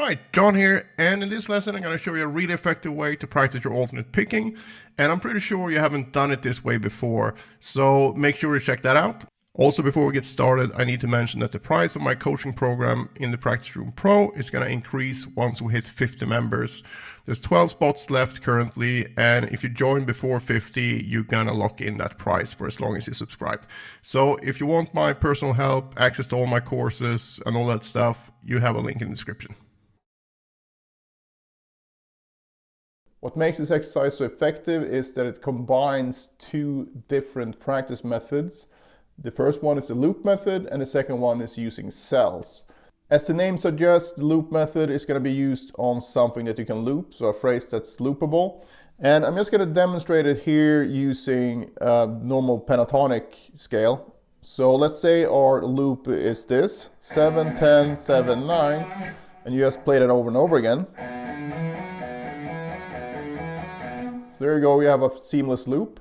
Alright, John here, and in this lesson I'm going to show you a really effective way to practice your alternate picking, and I'm pretty sure you haven't done it this way before, so make sure to check that out. Also, before we get started, I need to mention that the price of my coaching program in the Practice Room Pro is going to increase once we hit 50 members. There's 12 spots left currently, and if you join before 50, you're going to lock in that price for as long as you subscribe. So if you want my personal help, access to all my courses and all that stuff, you have a link in the description. What makes this exercise so effective is that it combines two different practice methods. The first one is the loop method, and the second one is using cells. As the name suggests, the loop method is going to be used on something that you can loop, so a phrase that's loopable. And I'm just going to demonstrate it here using a normal pentatonic scale. So let's say our loop is this, 7, 10, 7, 9, and you just play that over and over again. So there you go, we have a seamless loop.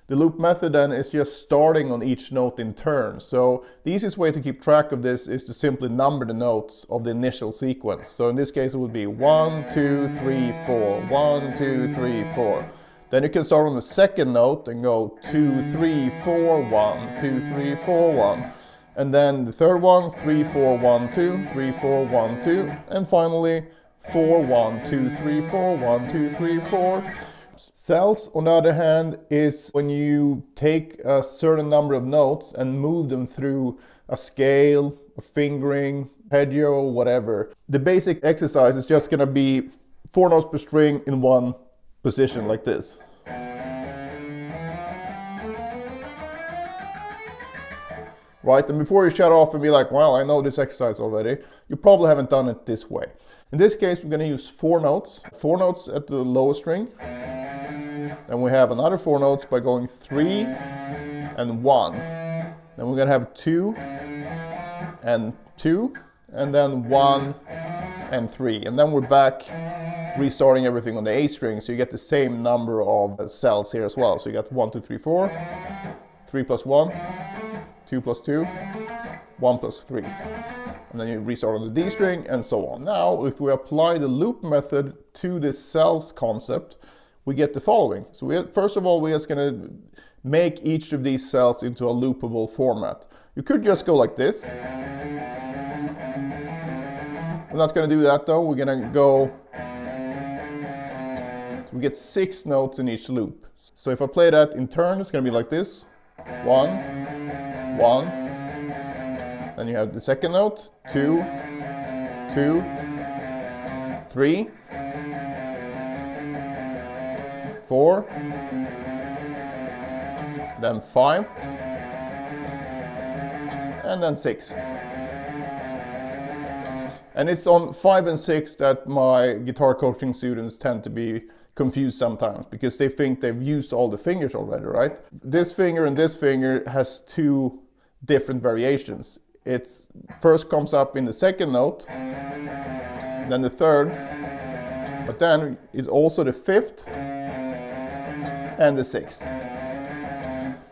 The loop method then is just starting on each note in turn. So the easiest way to keep track of this is to simply number the notes of the initial sequence. So in this case it would be 1, 2, 3, 4, 1, 2, 3, 4. Then you can start on the second note and go 2, 3, 4, 1, 2, 3, 4, 1. And then the third one, 3, 4, 1, 2, 3, 4, 1, 2. And finally 4, 1, 2, 3, 4, 1, 2, 3, 4. Cells, on the other hand, is when you take a certain number of notes and move them through a scale, a fingering, arpeggio, whatever. The basic exercise is just going to be 4 notes per string in one position like this. Right, and before you shut off and be like, well, I know this exercise already, you probably haven't done it this way. In this case, we're going to use 4 notes at the lowest string. Then we have another 4 notes by going 3 and 1. Then we're going to have 2 and 2, and then 1 and 3. And then we're back restarting everything on the A string, so you get the same number of cells here as well. So you got 1, 2, 3, 4, 3 plus 1, 2 plus 2, 1 plus 3. And then you restart on the D string and so on. Now, if we apply the loop method to this cells concept, we get the following. So first of all, we're just going to make each of these cells into a loopable format. You could just go like this. We're not going to do that though. We're going to go, so we get 6 notes in each loop. So if I play that in turn, it's going to be like this. 1, 1. Then you have the second note, 2, 2, 3. 4, then 5, and then 6. And it's on 5 and 6 that my guitar coaching students tend to be confused sometimes, because they think they've used all the fingers already, right? This finger and this finger has 2 different variations. It first comes up in the second note, then the third, but then it's also the 5th, and the 6th.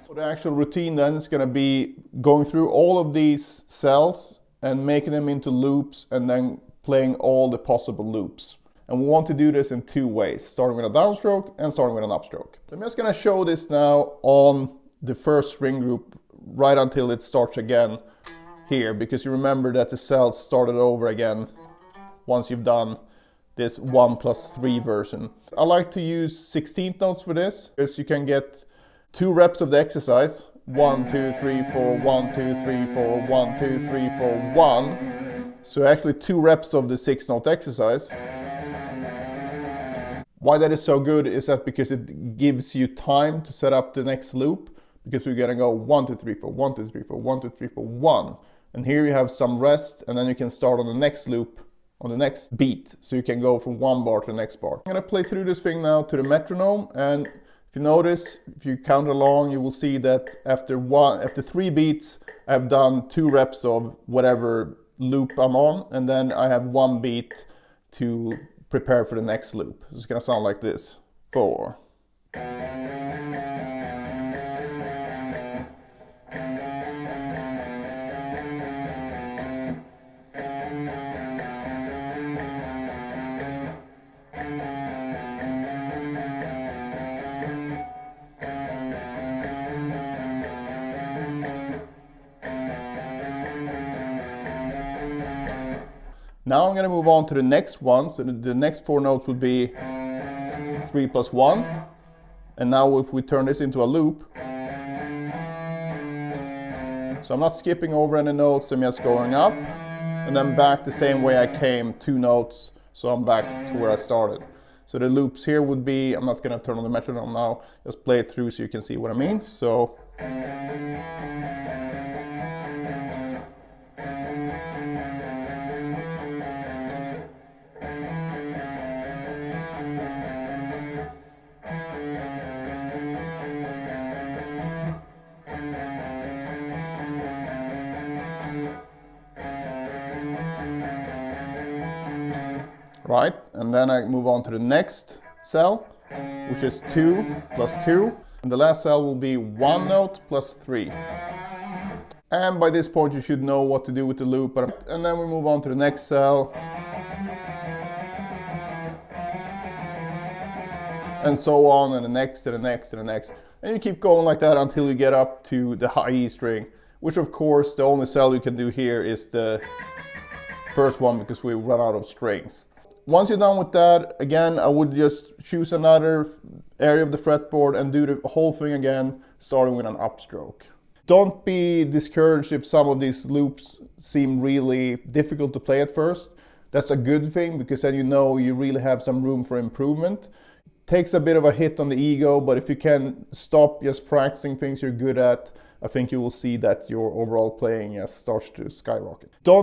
So the actual routine then is going to be going through all of these cells and making them into loops and then playing all the possible loops. And we want to do this in 2 ways, starting with a downstroke and starting with an upstroke. So I'm just going to show this now on the first string group right until it starts again here, because you remember that the cells started over again once you've done this 1 plus 3 version. I like to use 16th notes for this, because you can get 2 reps of the exercise. 1, 2, 3, 4, 1, 2, 3, 4, 1, 2, 3, 4, 1. So actually 2 reps of the 6-note exercise. Why that is so good is that because it gives you time to set up the next loop, because we're gonna go 1, 2, 3, 4, 1, 2, 3, 4, 1, 2, 3, 4, 1. And here you have some rest, and then you can start on the next loop on the next beat, so you can go from one bar to the next bar. I'm going to play through this thing now to the metronome, and if you notice, if you count along, you will see that after 3 beats I've done 2 reps of whatever loop I'm on, and then I have 1 beat to prepare for the next loop. It's going to sound like this. 4. Now I'm going to move on to the next one. So the next 4 notes would be 3 plus 1. And now if we turn this into a loop, so I'm not skipping over any notes, I'm just going up and then back the same way I came, 2 notes, so I'm back to where I started. So the loops here would be, I'm not going to turn on the metronome now, just play it through so you can see what I mean. So right, and then I move on to the next cell, which is 2 plus 2, and the last cell will be 1 note plus 3. And by this point you should know what to do with the loop, and then we move on to the next cell, and so on, and the next, and the next, and the next, and you keep going like that until you get up to the high E string, which of course the only cell you can do here is the first one because we run out of strings. Once you're done with that, again, I would just choose another area of the fretboard and do the whole thing again, starting with an upstroke. Don't be discouraged if some of these loops seem really difficult to play at first. That's a good thing, because then you know you really have some room for improvement. Takes a bit of a hit on the ego, but if you can stop just practicing things you're good at, I think you will see that your overall playing starts to skyrocket. Don't